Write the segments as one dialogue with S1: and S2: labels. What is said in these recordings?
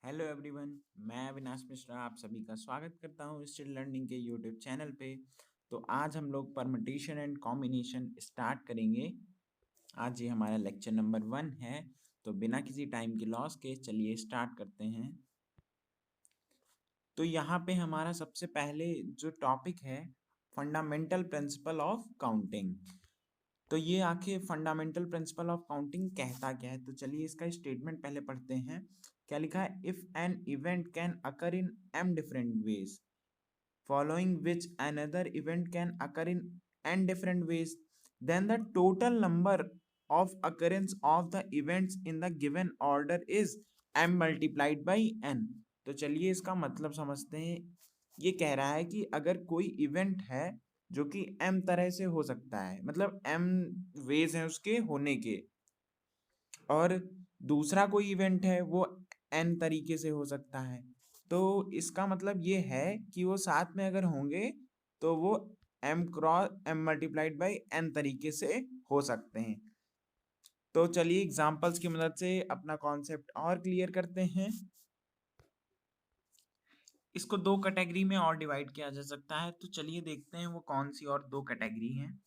S1: Hello everyone, मैं अविनाश मिश्रा आप सभी का स्वागत करता हूँ स्टिल लर्निंग के यूट्यूब चैनल पे। तो आज हम लोग परमुटेशन एंड कॉम्बिनेशन स्टार्ट करेंगे। आज ये हमारा लेक्चर नंबर 1 है। तो बिना किसी टाइम की लॉस के चलिए स्टार्ट करते हैं। तो यहाँ पे हमारा सबसे पहले जो टॉपिक है, फंडामेंटल प्रिंसिपल ऑफ काउंटिंग। तो ये आखिर फंडामेंटल प्रिंसिपल ऑफ काउंटिंग कहता क्या है? तो चलिए इसका स्टेटमेंट पहले पढ़ते हैं। क्या लिखा है? If an event can occur in m different ways following which another event can occur in n different ways, then the total number of occurrence of the events in the given order is m multiplied by n। तो चलिए इसका मतलब समझते हैं। ये कह रहा है कि अगर कोई इवेंट है जो कि m तरह से हो सकता है, मतलब m वेज हैं उसके होने के, और दूसरा कोई इवेंट है वो n तरीके से हो सकता है। तो इसका मतलब ये है कि वो साथ में अगर होंगे तो वो m cross m multiplied by n तरीके से हो सकते हैं। तो चलिए एग्जांपल्स की मदद से अपना कॉन्सेप्ट और क्लियर करते हैं। इसको दो कैटेगरी में और डिवाइड किया जा सकता है। तो चलिए देखते हैं वो कौन सी और दो कैटेगरी हैं।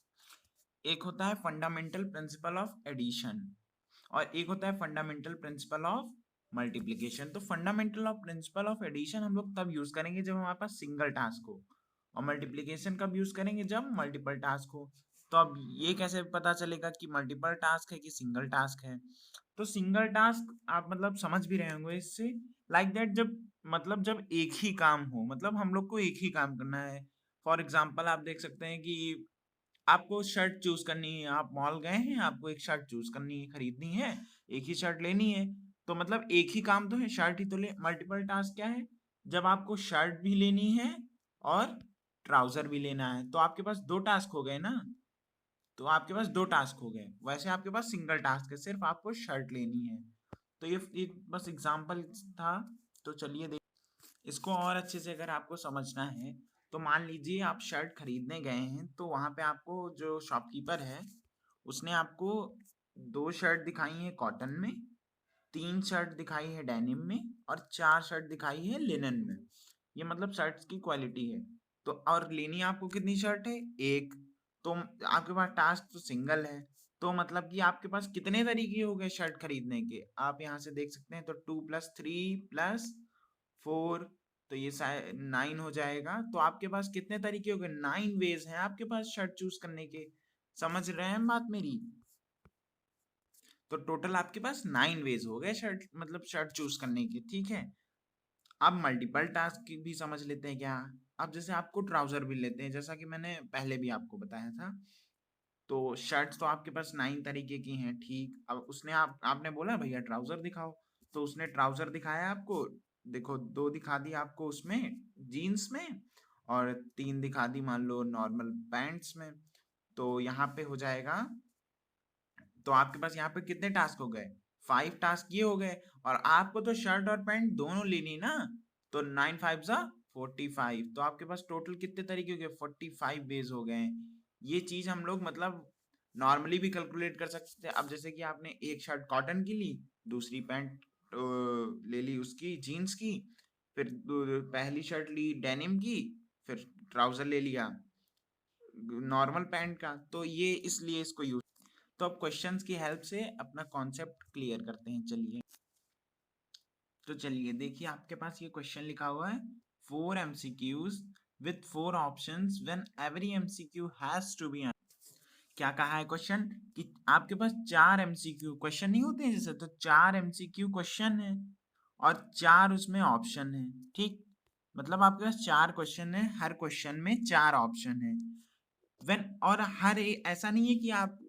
S1: एक होता है फंडामेंटल प्रिंसिपल ऑफ एडिशन और एक होता है फंडामेंटल प्रिंसिपल ऑफ मल्टीप्लिकेशन। तो fundamental of principle of addition हम लोग तब यूज करेंगे जब हमारे पास सिंगल टास्क हो, और मल्टीप्लिकेशन कब यूज करेंगे? जब मल्टीपल टास्क हो। तो अब ये कैसे पता चलेगा कि मल्टीपल टास्क है कि सिंगल टास्क है? तो सिंगल टास्क आप मतलब समझ भी रहे होंगे इससे, लाइक दैट जब मतलब जब एक ही काम हो, मतलब हम लोग को एक ही काम करना है। फॉर एग्जाम्पल आप देख सकते हैं कि आपको शर्ट चूज करनी है, आप मॉल गए हैं, आपको एक शर्ट चूज करनी है, खरीदनी है, एक ही शर्ट लेनी है। तो मतलब एक ही काम तो है, शर्ट ही तो ले। मल्टीपल टास्क क्या है? जब आपको शर्ट भी लेनी है और ट्राउजर भी लेना है, तो आपके पास दो टास्क हो गए ना। तो आपके पास दो टास्क हो गए। वैसे आपके पास सिंगल टास्क है, सिर्फ आपको शर्ट लेनी है। तो ये एक बस एग्जांपल था। तो चलिए देख, इसको और अच्छे से अगर आपको समझना है तो मान लीजिए आप शर्ट खरीदने गए हैं, तो वहां पे आपको जो शॉपकीपर है उसने आपको दो शर्ट दिखाई है कॉटन में, तीन शर्ट दिखाई है डेनिम में, और चार शर्ट दिखाई है लिनन में। ये मतलब शर्ट्स की क्वालिटी है। तो और लेनी आपको कितनी शर्ट है? एक। तो आपके पास टास्क तो सिंगल है। तो मतलब कि आपके पास कितने तरीके हो गए शर्ट खरीदने के? आप यहाँ से देख सकते हैं। तो 2+3+4, तो ये 9 हो जाएगा। तो आपके पास कितने तरीके हो गए? 9 वेज हैं आपके पास शर्ट चूज करने के। समझ रहे हैं बात मेरी? तो टोटल आपके पास 9 वेज हो गए शर्ट मतलब शर्ट चूज करने की, ठीक है। अब मल्टीपल टास्क की भी समझ लेते हैं क्या। अब जैसे आपको ट्राउजर भी लेते हैं, जैसा कि मैंने पहले भी आपको बताया था। तो शर्ट्स तो आपके पास 9 तरीके की हैं, ठीक। अब उसने आपने बोला भैया ट्राउजर दिखाओ, तो उसने ट्राउजर दिखाया आपको। देखो, दो दिखा दी आपको उसमें जीन्स में, और तीन दिखा दी मान लो नॉर्मल पैंट्स में। तो यहाँ पे हो जाएगा। तो आपके पास यहाँ पे कितने टास्क हो गए? 5 टास्क ये हो गए। और आपको तो शर्ट और पैंट दोनों लेनी ना। तो 9×5 = 45। तो आपके पास टोटल कितने तरीके हो गए? 45 वेज हो गए। ये चीज हम लोग मतलब नॉर्मली भी कैलकुलेट कर सकते हैं। अब जैसे कि आपने एक शर्ट कॉटन की ली, दूसरी पैंट ले ली उसकी जीन्स की, फिर पहली शर्ट ली डेनिम की, फिर ट्राउजर ले लिया नॉर्मल पैंट का। तो ये इसलिए इसको यूज। तो अब क्वेश्चंस की हेल्प से अपना कॉन्सेप्ट क्लियर करते हैं। चलिए, तो चलिए देखिए आपके पास ये क्वेश्चन लिखा हुआ है, 4 MCQs with 4 options when every MCQ has to be। क्या कहा है क्वेश्चन? कि आपके पास 4 MCQ क्वेश्चन नहीं होते हैं जैसे, तो 4 MCQ क्वेश्चन है और 4 उसमें ऑप्शन है, ठीक। मतलब आपके पास 4 क्वेश्चन है, हर क्वेश्चन में 4 ऑप्शन है। वेन और हर एक ऐसा नहीं है कि आप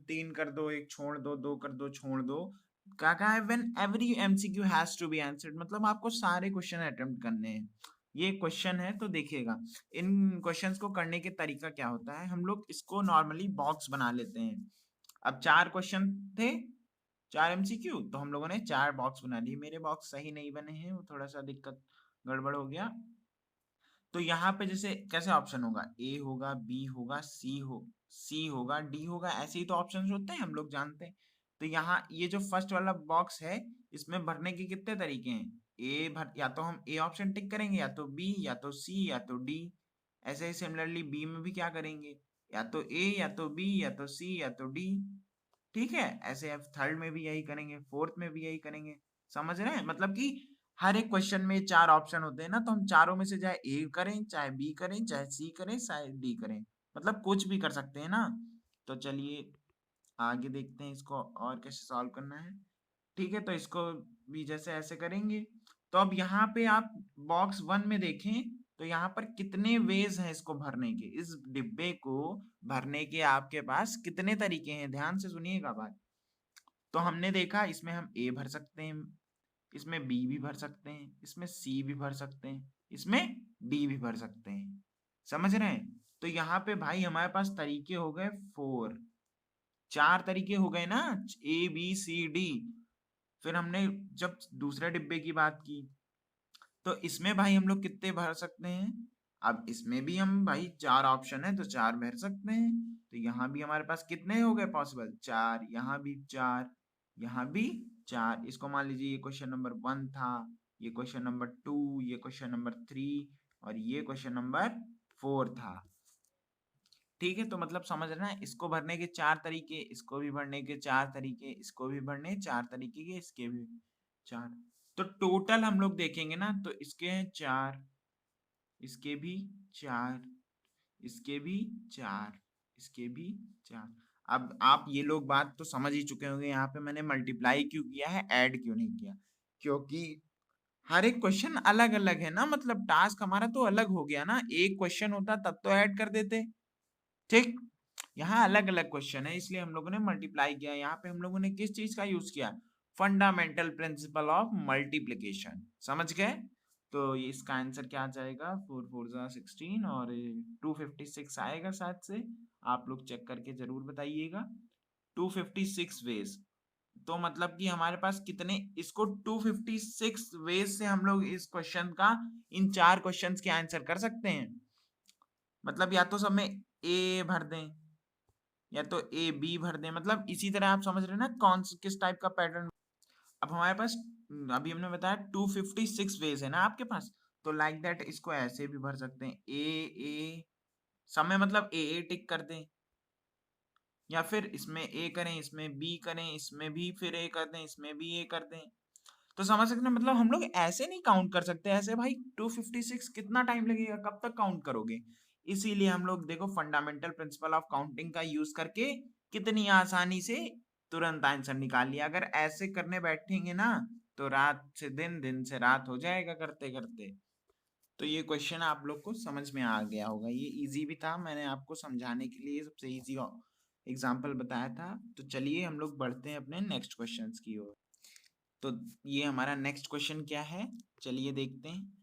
S1: 3 कर दो, एक छोड़ दो, दो कर दो, छोड़ दो। क्या कहा है? When every MCQ has to be answered, मतलब आपको सारे क्वेश्चन अटेम्प्ट करने हैं। ये क्वेश्चन है। तो देखिएगा इन क्वेश्चंस को करने के तरीका क्या होता है। हम लोग इसको नॉर्मली बॉक्स बना लेते हैं। अब 4 क्वेश्चन थे, 4 MCQ, तो हम लोगों ने 4 बॉक्स बना लिए। मेरे बॉक्स सही नहीं बने हैं, वो थोड़ा सा दिक्कत गड़बड़ हो गया। तो यहाँ पे जैसे कैसे ऑप्शन होगा? ए होगा, बी होगा, सी होगा, डी होगा, ऐसे ही तो ऑप्शंस होते हैं, हम लोग जानते हैं। तो यहाँ ये जो फर्स्ट वाला बॉक्स है, इसमें भरने के कितने तरीके हैं? ए भर, या तो हम ए ऑप्शन टिक करेंगे, या तो बी, या तो सी, या तो डी। ऐसे ही सिमिलरली बी में भी क्या करेंगे, या तो ए, या तो बी, या तो सी, या तो डी। ठीक है, ऐसे अब थर्ड में भी यही करेंगे, फोर्थ में भी यही करेंगे। समझ रहे हैं, मतलब कि हर एक क्वेश्चन में चार ऑप्शन होते हैं ना, तो हम चारों में से चाहे ए करें, चाहे बी करें, चाहे सी करें, चाहे डी करें, मतलब कुछ भी कर सकते हैं ना। तो चलिए आगे देखते हैं इसको और कैसे सॉल्व करना है। ठीक है, तो इसको भी जैसे ऐसे करेंगे। तो अब यहाँ पे आप बॉक्स 1 में देखें, तो यहाँ पर कितने वेज हैं इसको भरने के, इस डिब्बे को भरने के आपके पास कितने तरीके हैं, ध्यान से सुनिएगा बात। तो हमने देखा इसमें हम ए भर सकते हैं, इसमें बी भी भर सकते हैं, इसमें सी भी भर सकते हैं, इसमें डी भी भर सकते हैं। समझ रहे हैं, तो यहाँ पे भाई हमारे पास तरीके हो गए 4, 4 तरीके हो गए ना, ए बी सी डी। फिर हमने जब दूसरे डिब्बे की बात की, तो इसमें भाई हम लोग कितने भर सकते हैं। अब इसमें भी हम भाई 4 ऑप्शन है तो 4 भर सकते हैं। तो यहाँ भी हमारे पास कितने हो गए पॉसिबल, 4, यहाँ भी 4, यहाँ भी 4। इसको मान लीजिए ये क्वेश्चन नंबर 1 था, ये क्वेश्चन नंबर 2, ये क्वेश्चन नंबर 3 और ये क्वेश्चन नंबर 4 था। ठीक है, तो मतलब समझ रहे हैं, इसको भरने के 4 तरीके, इसको भी भरने के 4 तरीके, इसको भी भरने 4 तरीके के, इसके भी 4। तो टोटल हम लोग देखेंगे ना, तो इसके हैं 4, इसके भी 4, इसके भी 4, इसके भी 4। अब आप ये लोग बात तो समझ ही चुके होंगे, यहाँ पे मैंने मल्टीप्लाई क्यों किया है, ऐड क्यों नहीं किया, क्योंकि हर एक क्वेश्चन अलग अलग है ना, मतलब टास्क हमारा तो अलग हो गया ना, एक क्वेश्चन होता तब तो ऐड कर देते। ठीक, यहाँ अलग अलग क्वेश्चन है, इसलिए हम लोगों ने मल्टीप्लाई किया। यहाँ पे हम लोगों ने किस चीज का यूज किया, फंडामेंटल प्रिंसिपल ऑफ मल्टीप्लिकेशन। समझ गए, तो ये इसका आंसर क्या आ जाएगा, 4 4 जा 16 और 256 आएगा शायद से। आप लोग चेक करके जरूर बताइएगा। 256 वेज, तो मतलब कि हमारे पास कितने, इसको 256 वेज से हम लोग इस क्वेश्चन का, इन 4 क्वेश्चंस के आंसर कर सकते हैं। मतलब या तो सब में ए भर दें, या तो ए बी भर दें, मतलब इसी तरह आप समझ रहे हैं ना कौन किस टाइप का पैटर्न। अब हमारे पास अभी हमने बताया 256 वेज है ना आपके पास, तो लाइक दैट इसको ऐसे भी भर सकते हैं, ए समय मतलब ए टिक कर दें, या फिर इसमें ए करें, इसमें बी करें, इसमें भी फिर ए कर दें, इसमें भी ए कर दें। तो समझ सकते हैं, मतलब हम लोग ऐसे नहीं काउंट कर सकते, ऐसे भाई 256 कितना टाइम लगेगा, कब तक काउंट करोगे। इसीलिए हम लोग देखो फंडामेंटल प्रिंसिपल ऑफ काउंटिंग का यूज करके कितनी आसानी से तुरंत आंसर निकाल लिया। अगर ऐसे करने बैठेंगे ना, तो रात से दिन, दिन से रात हो जाएगा करते करते। तो ये क्वेश्चन आप लोग को समझ में आ गया होगा, ये इजी भी था, मैंने आपको समझाने के लिए सबसे इजी एग्जाम्पल बताया था। तो चलिए हम लोग बढ़ते हैं अपने नेक्स्ट क्वेश्चन की ओर। तो ये हमारा नेक्स्ट क्वेश्चन क्या है, चलिए देखते हैं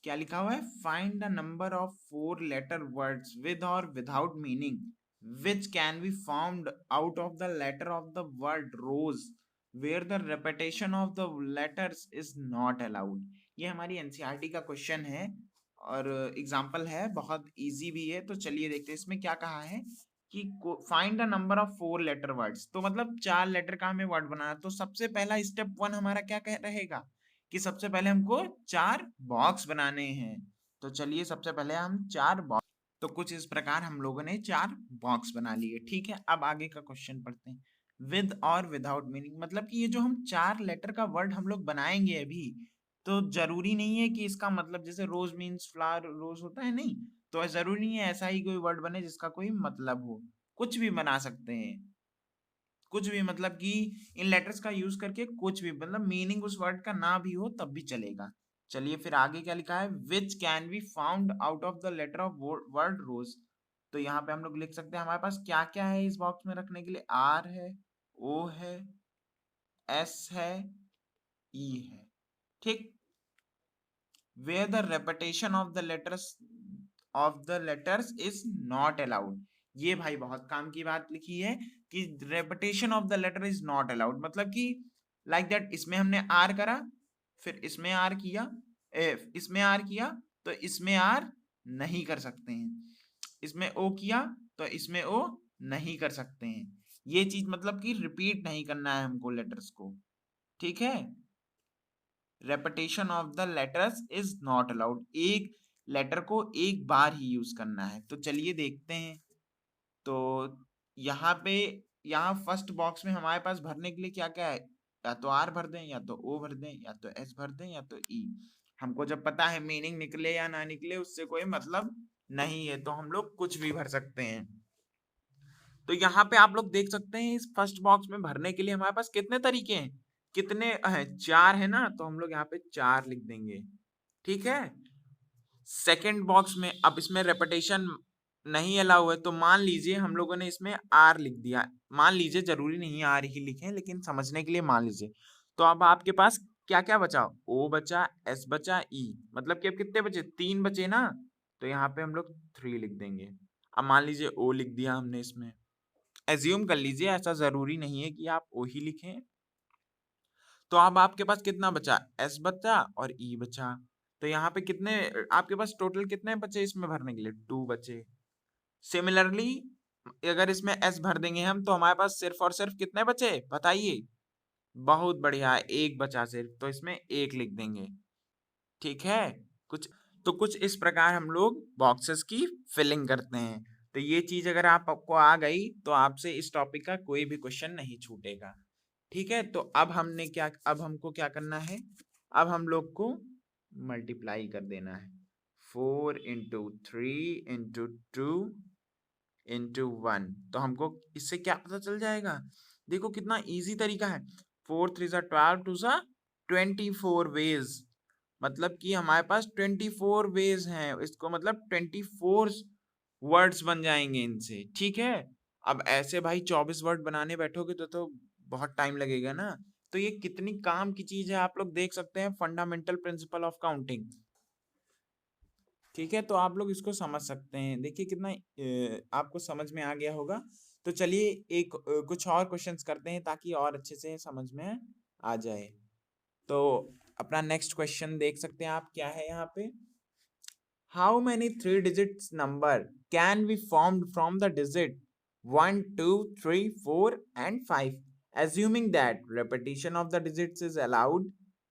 S1: क्या लिखा हुआ है। Find the number of 4 letter words with और without meaning which can be found out of the letter of the word rose where the repetition of the letters is not allowed. ये हमारी एनसीईआरटी का question है और example है, बहुत easy भी है। तो चलिए देखते हैं इसमें क्या कहा है कि find the number of 4 letter words, तो मतलब 4 लेटर का हमें वर्ड बनाना। तो सबसे पहला स्टेप 1 हमारा क्या कह रहेगा कि सबसे पहले हमको 4 बॉक्स बनाने हैं। तो चलिए सबसे पहले हम 4 बॉक्स, तो कुछ इस प्रकार हम लोगों ने 4 बॉक्स बना लिए। ठीक है, अब आगे का क्वेश्चन पढ़ते हैं। विद और विदाउट मीनिंग, मतलब कि ये जो हम 4 लेटर का वर्ड हम लोग बनाएंगे अभी, तो जरूरी नहीं है कि इसका मतलब जैसे रोज मीन्स फ्लावर रोज होता है, नहीं, तो जरूरी नहीं है ऐसा ही कोई वर्ड बने जिसका कोई मतलब हो, कुछ भी बना सकते हैं। कुछ भी मतलब कि इन लेटर्स का यूज करके कुछ भी, मतलब मीनिंग उस वर्ड का ना भी हो तब भी चलेगा। चलिए फिर आगे क्या लिखा है, which can be found out of the letter of word rose. तो यहाँ पे हम लोग लिख सकते हैं हमारे पास क्या क्या है इस बॉक्स में रखने के लिए, आर है, ओ है, एस है, ई है। ठीक, where the repetition of the letters is not allowed। ये भाई बहुत काम की बात लिखी है कि repetition of the letter is not allowed, मतलब कि like that इसमें हमने R करा, फिर इसमें R किया, इसमें R किया, तो इसमें R नहीं कर सकते हैं, इसमें O किया तो इसमें O नहीं कर सकते हैं। ये चीज मतलब कि रिपीट नहीं करना है हमको लेटर्स को। ठीक है, repetition of the letters is not allowed, एक लेटर को एक बार ही यूज करना है। तो चलिए देखते हैं। तो यहाँ पे, यहाँ फर्स्ट बॉक्स में हमारे पास भरने के लिए क्या क्या है, या तो आर भर दें, या तो ओ भर दें, या तो एस भर दें, या तो ई। हमको जब पता है मीनिंग निकले या ना निकले उससे कोई मतलब नहीं है, तो हम लोग कुछ भी भर सकते हैं। तो यहाँ पे आप लोग देख सकते हैं इस फर्स्ट बॉक्स में भरने के लिए हमारे पास कितने तरीके हैं, कितने हैं, 4 है ना, तो हम लोग यहाँ पे 4 लिख देंगे। ठीक है। सेकंड बॉक्स में अब इसमें रेपिटेशन नहीं अलाउ है, तो मान लीजिए हम लोगों ने इसमें आर लिख दिया, मान लीजिए, जरूरी नहीं आर ही लिखें, लेकिन समझने के लिए मान लीजिए। तो अब आपके पास क्या क्या बचा, ओ बचा, एस बचा, ई, मतलब कि अब कितने बचे, 3 बचे ना, तो यहाँ पे हम लोग 3 लिख देंगे। अब मान लीजिए ओ लिख दिया हमने इसमें, एज्यूम कर लीजिए, ऐसा जरूरी नहीं है कि आप ओ ही लिखें। तो अब आपके पास कितना बचा, एस बचा और ई बचा। तो यहाँ पे कितने आपके पास टोटल कितने बचे इसमें भरने के लिए, 2 बचे। सिमिलरली अगर इसमें एस भर देंगे हम, तो हमारे पास सिर्फ और सिर्फ कितने बचे बताइए, बहुत बढ़िया, एक बचा सिर्फ, तो इसमें एक लिख देंगे। ठीक है। कुछ तो कुछ इस प्रकार हम लोग बॉक्सेस की फिलिंग करते हैं। तो ये चीज अगर आपको आ गई तो आपसे इस टॉपिक का कोई भी क्वेश्चन नहीं छूटेगा। ठीक है। तो अब हमको क्या करना है, अब हम लोग को मल्टीप्लाई कर देना है, 4 इंटू 3 इंटू 2 इंटू 1। तो हमको इससे क्या पता चल जाएगा, देखो कितना इजी तरीका है, 4 3 12 2 24 वेज, मतलब कि हमारे पास 24 वेज हैं, इसको मतलब 24 वर्ड्स बन जाएंगे इनसे। ठीक है। अब ऐसे भाई 24 वर्ड बनाने बैठोगे तो बहुत टाइम लगेगा ना। तो ये कितनी काम की चीज है, आप लोग देख सकते हैं, फंडामेंटल प्रिंसिपल ऑफ काउंटिंग। ठीक है। तो आप लोग इसको समझ सकते हैं, देखिए कितना आपको समझ में आ गया होगा। तो चलिए एक कुछ और क्वेश्चंस करते हैं ताकि और अच्छे से समझ में आ जाए। तो अपना नेक्स्ट क्वेश्चन देख सकते हैं आप, क्या है यहाँ पे, how many 3 digits number can be formed from the digit 1 2 3 4 and 5 assuming that repetition of the digits is allowed,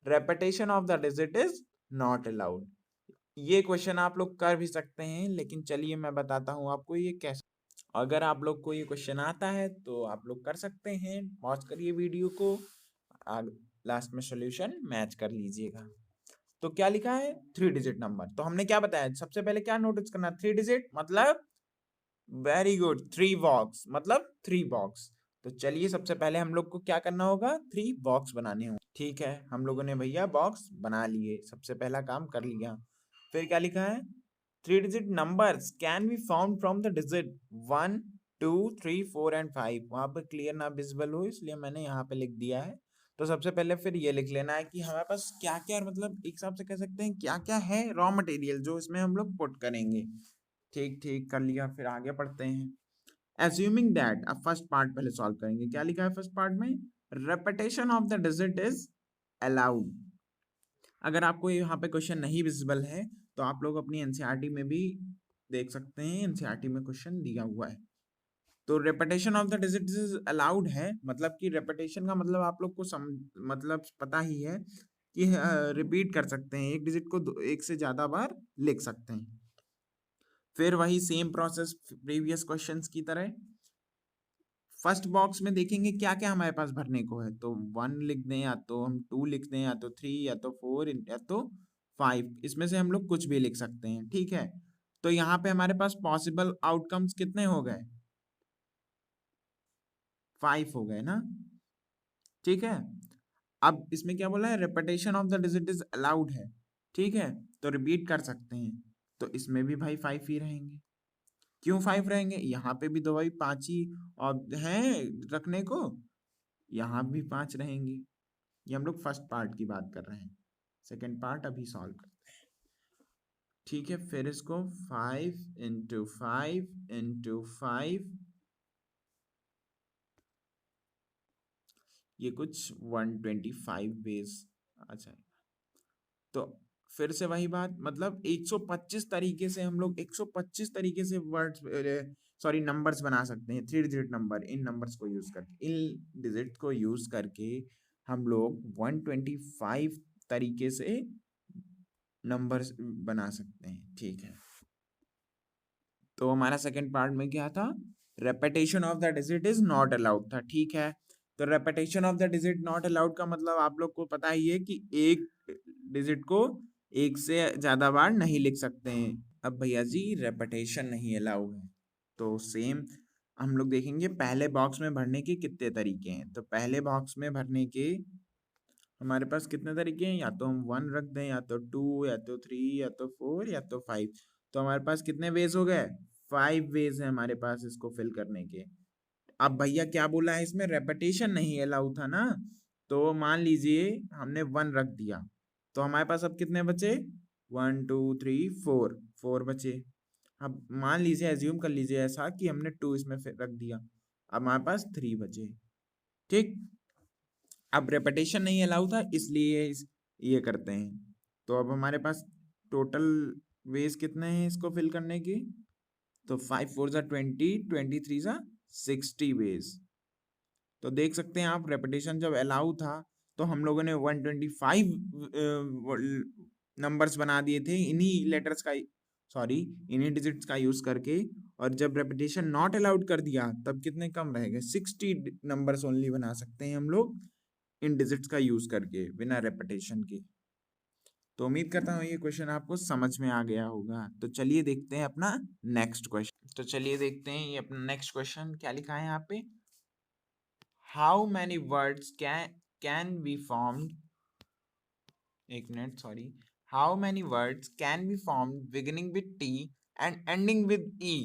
S1: repetition of the digit is not allowed। ये क्वेश्चन आप लोग कर भी सकते हैं, लेकिन चलिए मैं बताता हूँ आपको ये कैसे। अगर आप लोग को ये क्वेश्चन आता है तो आप लोग कर सकते हैं, पॉज करिए वीडियो को, लास्ट में सॉल्यूशन मैच कर लीजिएगा। तो क्या लिखा है, 3 डिजिट नंबर, तो हमने क्या बताया, सबसे पहले क्या नोटिस करना, 3 डिजिट मतलब, वेरी गुड, 3 बॉक्स मतलब 3 बॉक्स। तो चलिए सबसे पहले हम लोग को क्या करना होगा, 3 बॉक्स बनाने होंगे। ठीक है, हम लोगों ने भैया बॉक्स बना लिए, सबसे पहला काम कर लिया। फिर क्या लिखा है, 3 digit numbers can be found from the digit 1 2 3 4 and 5। वहां पर क्लियर ना विजिबल हो इसलिए मैंने यहाँ पे लिख दिया है। तो सबसे पहले फिर ये लिख लेना है कि हमारे पास क्या क्या, मतलब एक हिसाब से कह सकते हैं क्या क्या है रॉ मटेरियल जो इसमें हम लोग पुट करेंगे। ठीक ठीक कर लिया, फिर आगे पढ़ते हैं। Assuming that, अब फर्स्ट पार्ट पहले सॉल्व करेंगे, क्या लिखा है फर्स्ट पार्ट में, repetition of the digit is allowed। अगर आपको यहाँ पे क्वेश्चन नहीं विजिबल है तो आप लोग अपनी एनसीईआरटी में भी देख सकते हैं, एनसीईआरटी में क्वेश्चन दिया हुआ है। तो repetition of the digit is allowed है, मतलब कि रेपिटेशन का मतलब आप लोग को मतलब पता ही है कि रिपीट कर सकते हैं, एक डिजिट को एक से ज्यादा बार लिख सकते हैं। फिर वही सेम प्रोसेस प्रीवियस क्वेश्चंस की तरह, फर्स्ट बॉक्स में देखेंगे क्या क्या हमारे पास भरने को है, तो 1 लिख दें, या तो हम 2 लिख दें, या तो 3, या तो 4, या तो 5, इसमें से हम लोग कुछ भी लिख सकते हैं। ठीक है। तो यहाँ पे हमारे पास पॉसिबल आउटकम्स कितने हो गए, 5 हो गए ना। ठीक है। अब इसमें क्या बोला है, repetition of the digit is allowed है। ठीक है। तो रिपीट कर सकते हैं, तो इसमें भी भाई 5 ही रहेंगे। क्यों 5 रहेंगे, यहाँ पे भी तो भाई 5 ही और हैं रखने को, यहाँ भी 5 रहेंगे। ये हम लोग फर्स्ट पार्ट की बात कर रहे हैं, सेकेंड पार्ट अभी सॉल्व करते हैं। ठीक है। फिर इसको 5 इंटू 5 इंटू 5, ये कुछ 125 वेज आ जाएगा। तो फिर से वही बात, मतलब 125 तरीके से हम लोग 125 तरीके से वर्ड्स, सॉरी नंबर्स बना सकते हैं, 3 डिजिट नंबर। इन नंबर्स को यूज करके, इन डिजिट को यूज करके हम लोग 125 तरीके से नंबर्स बना सकते हैं। ठीक है, तो हमारा सेकंड पार्ट में क्या था, repetition of the digit is not allowed था। ठीक है, तो repetition of the digit not allowed का मतलब आप लोग को पता ही है कि एक डिजिट को एक से ज्यादा बार नहीं लिख सकते हैं। अब भैया जी रेपिटेशन नहीं अलाउड है, तो सेम हम लोग देखेंगे पहले बॉक्स में भरने के कितने तरीके हैं। तो पहले बॉक्स में भरने के हमारे पास कितने तरीके हैं, या तो हम 1 रख दें, या तो 2, या तो 3, या तो 4, या तो 5। तो हमारे पास कितने वेज हो गए, 5 वेज है हमारे पास इसको फिल करने के। अब भैया क्या बोला है इसमें, रेपिटेशन नहीं अलाउ था ना, तो मान लीजिए हमने 1 रख दिया, तो हमारे पास अब कितने बचे, 1 2 3 4, 4 बचे। अब मान लीजिए एज्यूम कर लीजिए ऐसा कि हमने 2 इसमें रख दिया, अब हमारे पास 3 बचे। ठीक, अब रेपिटेशन नहीं अलाउ था इसलिए ये करते हैं। तो अब हमारे पास टोटल वेज कितने हैं इसको फिल करने की, तो 5 4 जा 20, 23 जा 60 वेज। तो देख सकते हैं आप, रेपिटेशन जब अलाउ था तो हम लोगों ने 125 नंबर्स बना दिए थे इन्हीं लेटर्स का, सॉरी इन्हीं डिजिट्स का यूज करके। और जब रेपिटेशन नॉट अलाउड कर दिया तब कितने कम रह गए, 60 नंबर्स ओनली बना सकते हैं हम लोग इन डिजिट्स का यूज करके बिना रेपिटेशन के। तो उम्मीद करता हूँ ये क्वेश्चन आपको समझ में आ गया होगा। तो चलिए देखते हैं अपना नेक्स्ट क्वेश्चन। तो चलिए देखते हैं ये अपना नेक्स्ट क्वेश्चन क्या लिखा है यहाँ पे, how many words can be formed, एक minute sorry, how many words can be formed beginning with T and ending with E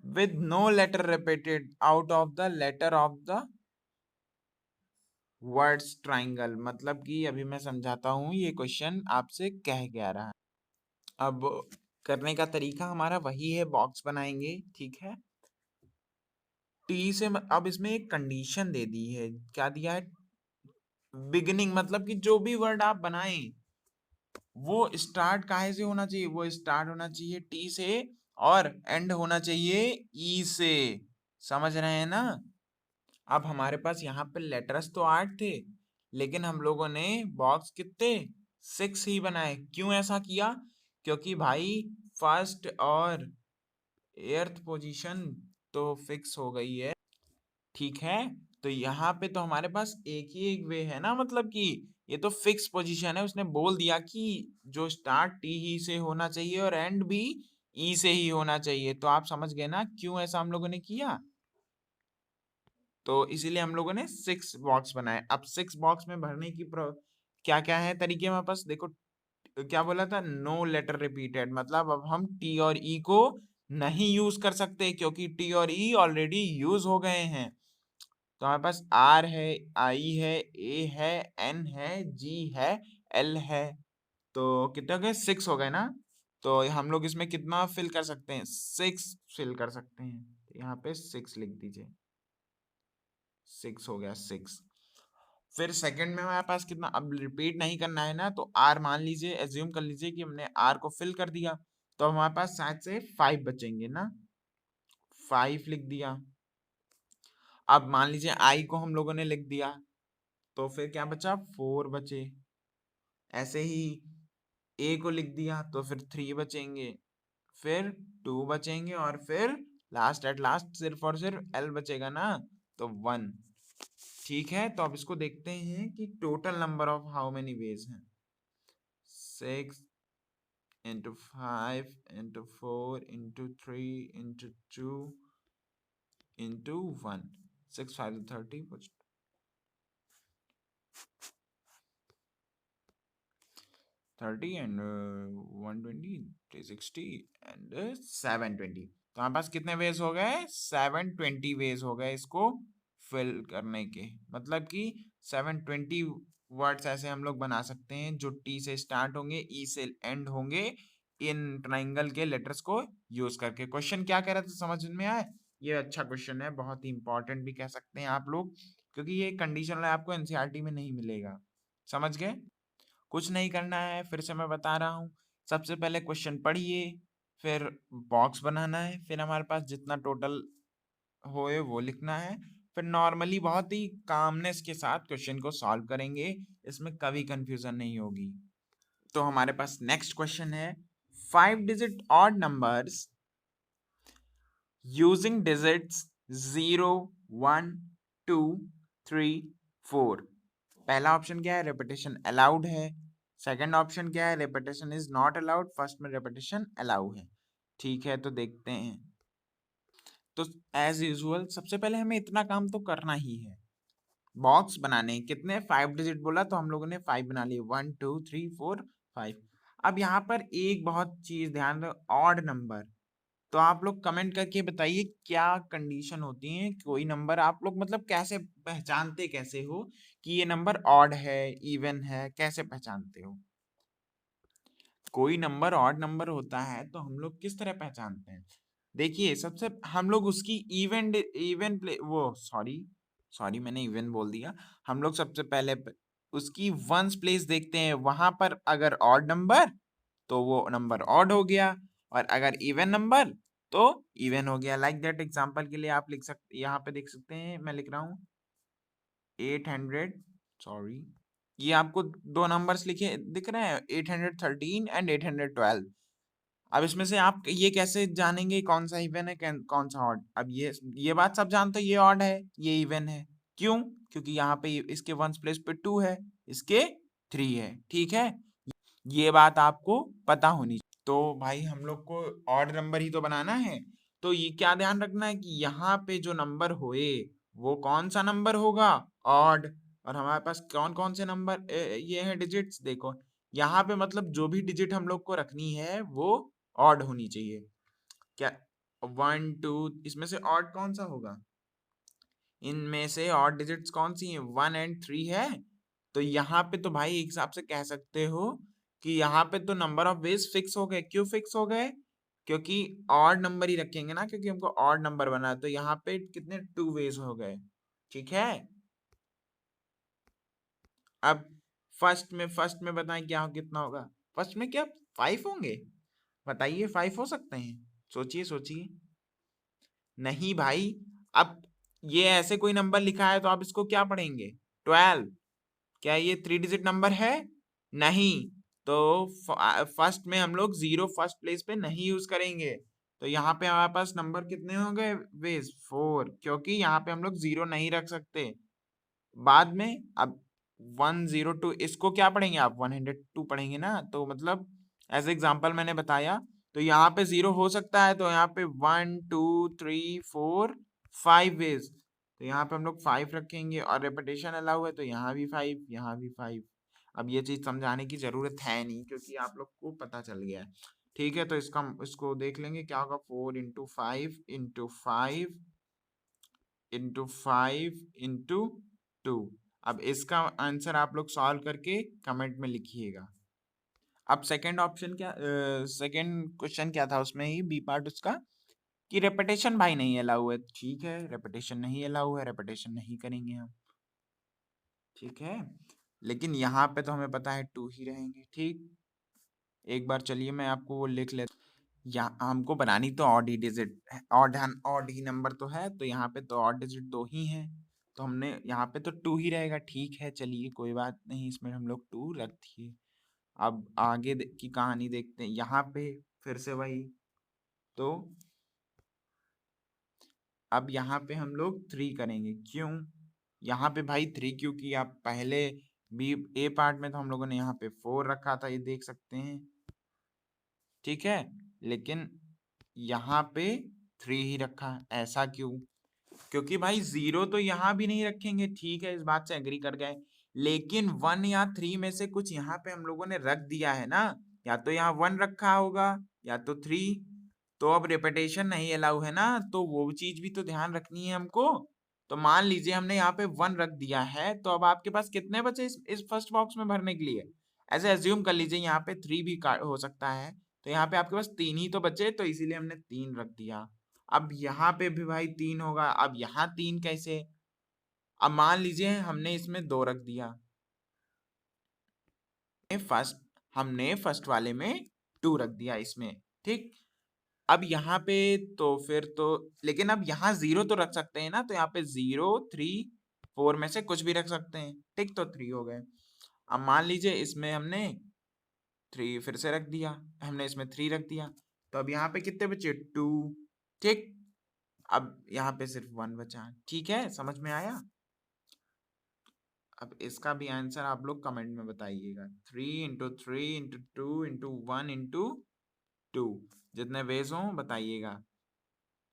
S1: with no letter repeated out of the letter of the words triangle. मतलब कि अभी मैं समझाता हूँ ये question आपसे कह क्या रहा है। अब करने का तरीका हमारा वही है, बॉक्स बनाएंगे। ठीक है, टी से अब इसमें एक कंडीशन दे दी है, क्या दिया है, बिगिनिंग, मतलब कि जो भी वर्ड आप बनाएं वो स्टार्ट काहे से होना चाहिए, वो स्टार्ट होना चाहिए टी से और एंड होना चाहिए ई से। समझ रहे हैं ना। अब हमारे पास यहाँ पे लेटर्स तो 8 थे, लेकिन हम लोगों ने बॉक्स कितने 6 ही बनाए। क्यों ऐसा किया, क्योंकि भाई फर्स्ट और एर्थ पोजीशन तो फिक्स हो गई है। ठीक है, तो यहाँ पे तो हमारे पास एक ही एक वे है ना, मतलब कि ये तो फिक्स पोजीशन है, उसने बोल दिया कि जो स्टार्ट टी ही से होना चाहिए और एंड भी ई से ही होना चाहिए। तो आप समझ गए ना क्यों ऐसा हम लोगों ने किया। तो इसीलिए हम लोगों ने 6 बॉक्स बनाए। अब 6 बॉक्स में भरने की क्या क्या है तरीके हमारे पास, देखो क्या बोला था, नो लेटर रिपीटेड, मतलब अब हम टी और ई को नहीं यूज कर सकते क्योंकि टी और ई ऑलरेडी यूज हो गए हैं। तो हमारे पास आर है, आई है, ए है, एन है, जी है, एल है। तो कितने हो गए, 6 हो गए ना। तो हम लोग इसमें कितना फिल कर सकते हैं, 6 फिल कर सकते हैं। तो यहाँ पे 6 लिख दीजिए, 6 हो गया 6। फिर सेकंड में हमारे पास कितना, अब रिपीट नहीं करना है ना, तो आर मान लीजिए, एज्यूम कर लीजिए कि हमने आर को फिल कर दिया, तो हमारे पास शायद से 5 बचेंगे ना, 5 लिख दिया। अब मान लीजिए आई को हम लोगों ने लिख दिया, तो फिर क्या बचा, 4 बचे। ऐसे ही ए को लिख दिया तो फिर 3 बचेंगे, फिर 2 बचेंगे, और फिर लास्ट एट लास्ट सिर्फ और सिर्फ एल बचेगा ना, तो 1। ठीक है, तो अब इसको देखते हैं कि total number of how many ways हैं, 6 into 5 into 4 into 3 into 2 into 1, 6 5 30, 30 and 120, 360 and 720। तो हमारे पास कितने वेज हो गए, 720 वेज हो गए इसको फिल करने के। मतलब कि 720 वर्ड्स ऐसे हम लोग बना सकते हैं जो टी से स्टार्ट होंगे, ई से एंड होंगे, इन ट्राइंगल के लेटर्स को यूज करके। क्वेश्चन क्या कह रहा था, समझ में आया। ये अच्छा क्वेश्चन है, बहुत ही इंपॉर्टेंट भी कह सकते हैं आप लोग, क्योंकि ये कंडीशनल आपको एनसीईआरटी में नहीं मिलेगा। समझ गए। कुछ नहीं करना है, फिर से मैं बता रहा हूँ, सबसे पहले क्वेश्चन पढ़िए, फिर बॉक्स बनाना है, फिर हमारे पास जितना टोटल होए वो लिखना है, फिर नॉर्मली बहुत ही कामनेस के साथ क्वेश्चन को सॉल्व करेंगे, इसमें कभी कंफ्यूजन नहीं होगी। तो हमारे पास नेक्स्ट क्वेश्चन है 5 digit odd numbers using digits 0 1 2 3 4। पहला ऑप्शन क्या है, रेपिटेशन अलाउड है। सेकंड ऑप्शन क्या है, repetition is not allowed. First में रेपिटेशन अलाउ है। ठीक है, तो देखते हैं। तो एज यूजुअल सबसे पहले हमें इतना काम तो करना ही है, बॉक्स बनाने। कितने, 5 डिजिट बोला तो हम लोगों ने 5 बना लिए, 1 2 3 4 5। अब यहाँ पर एक बहुत चीज ध्यान दो, ऑड नंबर। तो आप लोग कमेंट करके बताइए क्या कंडीशन होती है, कोई नंबर आप लोग मतलब कैसे पहचानते कैसे हो कि ये नंबर ऑड है इवन है, कैसे पहचानते हो? कोई नंबर ऑड नंबर होता है तो हम लोग किस तरह पहचानते हैं? देखिए, सबसे हम लोग उसकी इवन इवन प्ले वो सॉरी सॉरी मैंने इवन बोल दिया। हम लोग सबसे पहले उसकी वंस प्लेस देखते हैं, वहां पर अगर ऑड नंबर तो वो नंबर ऑड हो गया, और अगर इवन नंबर तो इवन हो गया। लाइक दैट एग्जांपल के लिए आप लिख सकते, यहाँ पे देख सकते हैं, मैं लिख रहा हूँ 800, सॉरी ये आपको दो नंबर्स लिखे दिख रहे हैं, 813 एंड 812। अब इसमें से आप ये कैसे जानेंगे कौन सा इवन है कौन सा ऑड? अब ये बात सब जानते हो, ये ऑड है ये इवन है। क्यों? क्योंकि यहाँ पे इसके वंस प्लेस पे 2 है, इसके 3 है। ठीक है, ये बात आपको पता होनी। तो भाई हम लोग को ऑड नंबर ही तो बनाना है, तो ये क्या ध्यान रखना है कि यहाँ पे जो नंबर होए वो कौन सा नंबर होगा, ऑड। और हमारे पास कौन कौन से नंबर ये हैं डिजिट्स, देखो यहाँ पे मतलब जो भी डिजिट हम लोग को रखनी है वो ऑड होनी चाहिए। क्या 1 2, इसमें से ऑड कौन सा होगा? इनमें से ऑड डिजिट्स कौन सी हैं? 1 एंड 3 है। तो यहाँ पे तो भाई एक हिसाब से कह सकते हो कि यहाँ पे तो नंबर ऑफ वेज फिक्स हो गए। क्यों फिक्स हो गए? क्योंकि ऑड नंबर ही रखेंगे ना, क्योंकि हमको ऑड नंबर बना है। तो यहाँ पे कितने 2 वेज हो गए। ठीक है, अब फर्स्ट में बताएं क्या कितना होगा? फर्स्ट में क्या 5 होंगे? बताइए 5 हो सकते हैं? सोचिए सोचिए। नहीं भाई, अब ये ऐसे कोई नंबर लिखा है तो आप इसको क्या पढ़ेंगे? 12। क्या ये 3 डिजिट नंबर है? नहीं। तो फर्स्ट में हम लोग 0 फर्स्ट प्लेस पे नहीं यूज करेंगे। तो यहाँ पे हमारे पास नंबर कितने हो गए वेज? 4, क्योंकि यहाँ पे हम लोग 0 नहीं रख सकते। बाद में अब 102 इसको क्या पढ़ेंगे आप? 102 पढ़ेंगे ना। तो मतलब एज एग्जाम्पल मैंने बताया, तो यहाँ पे 0 हो सकता है, तो यहाँ पे 1 2 3 4 5 वेज। तो यहाँ पे हम लोग 5 रखेंगे, और रेपिटेशन अलाउ है तो यहाँ भी 5 यहाँ भी 5। अब ये चीज समझाने की जरूरत है नहीं, क्योंकि आप लोग को पता चल गया है। ठीक है, तो इसको देख लेंगे क्या होगा। 4 इंटू 5 इंटू 5 इंटू 5 इंटू 2। अब इसका आंसर आप लोग सॉल्व करके कमेंट में लिखिएगा। अब सेकंड ऑप्शन क्या, सेकंड क्वेश्चन क्या था उसमें ही बी पार्ट उसका, कि रेपिटेशन भाई नहीं अलाउ है। ठीक है, रेपिटेशन नहीं अलाउ है, रेपिटेशन नहीं करेंगे हम। ठीक है, लेकिन यहाँ पे तो हमें पता है 2 ही रहेंगे। ठीक, एक बार चलिए मैं आपको वो लिख लेता। यहाँ हमको बनानी तो ऑड ही डिजिट, ऑड ही नंबर तो है, तो यहाँ पे तो ऑड डिजिट 2 ही हैं, तो हमने यहाँ पे तो 2 ही रहेगा। ठीक है, चलिए कोई बात नहीं, इसमें हम लोग 2 रख दिए। अब आगे की कहानी देखते हैं। यहाँ पे फिर से वही, तो अब यहाँ पे हम लोग 3 करेंगे। क्यों यहाँ पे भाई 3 क्यों किया? पहले बी ए पार्ट में तो हम लोगों ने यहाँ पे 4 रखा था, ये देख सकते हैं। ठीक है, लेकिन यहाँ पे 3 ही रखा। ऐसा क्यों? क्योंकि भाई 0 तो यहाँ भी नहीं रखेंगे। ठीक है, इस बात से एग्री कर गए, लेकिन 1 या 3 में से कुछ यहाँ पे हम लोगों ने रख दिया है ना। या तो यहाँ 1 रखा होगा या तो 3। तो अब रिपीटेशन नहीं अलाउ है ना, तो वो चीज भी तो ध्यान रखनी है हमको। तो मान लीजिए हमने यहाँ पे 1 रख दिया है, तो अब आपके पास कितने बचे इस फर्स्ट बॉक्स में भरने के लिए? ऐसे एज्यूम कर लीजिए यहाँ पे 3 भी हो सकता है, तो यहाँ पे आपके पास 3 ही तो बचे, तो इसीलिए हमने 3 रख दिया। अब यहाँ पे भी भाई 3 होगा। अब यहाँ 3 कैसे? अब मान लीजिए हमने इसमें 2 रख दिया, फर्स्ट हमने फर्स्ट वाले में 2 रख दिया इसमें। ठीक, अब यहाँ पे तो फिर तो, लेकिन अब यहाँ 0 तो रख सकते हैं ना, तो यहाँ पे 0 3 4 में से कुछ भी रख सकते हैं, ठीक, तो 3 हो गए। अब मान लीजिए इसमें हमने 3 फिर से रख दिया, हमने इसमें 3 रख दिया, तो अब यहाँ पे कितने बचे, 2, ठीक। अब यहाँ पे सिर्फ 1 बचा, ठीक है, समझ में आया। अब इसका भी आंसर आप लोग कमेंट में बताइएगा। 3 इंटू 3 इंटू 2 इंटू 1 इंटू 2, जितने वेज हों बताइएगा।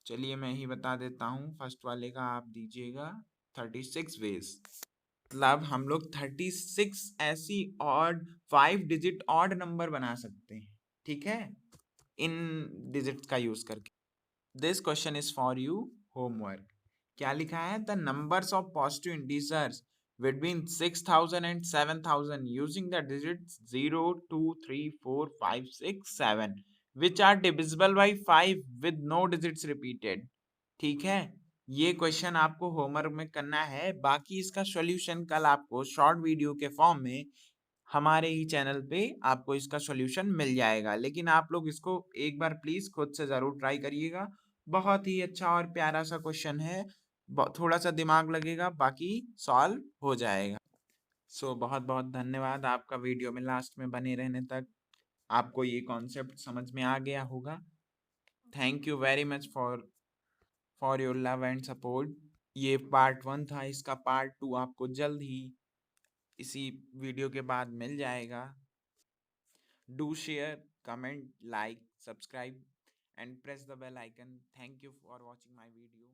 S1: चलिए मैं ही बता देता हूँ, फर्स्ट वाले का आप दीजिएगा 36 वेज। मतलब हम लोग 36 ऐसी ऑड 5 डिजिट ऑड नंबर बना सकते हैं, ठीक है, इन डिजिट्स का यूज करके। This question is for you homework. क्या लिखा है, the numbers of positive integers between 6000 and 7000 using the digits 0 2 3 4 5 6 7 which are divisible by 5 with no digits repeated, ठीक है। ये क्वेश्चन आपको होमवर्क में करना है, बाकी इसका सॉल्यूशन कल आपको शॉर्ट वीडियो के फॉर्म में हमारे ही चैनल पे आपको इसका सॉल्यूशन मिल जाएगा। लेकिन आप लोग इसको एक बार प्लीज खुद से जरूर ट्राई करिएगा, बहुत ही अच्छा और प्यारा सा क्वेश्चन है, थोड़ा सा दिमाग लगेगा, बाकी सॉल्व हो जाएगा। सो बहुत बहुत धन्यवाद आपका वीडियो में लास्ट में बने रहने तक। आपको ये कॉन्सेप्ट समझ में आ गया होगा। Thank you very much for your love and support. ये पार्ट 1 था, इसका पार्ट 2 आपको जल्द ही इसी वीडियो के बाद मिल जाएगा। Do share, comment, like, subscribe and press the bell icon. Thank you for watching my video.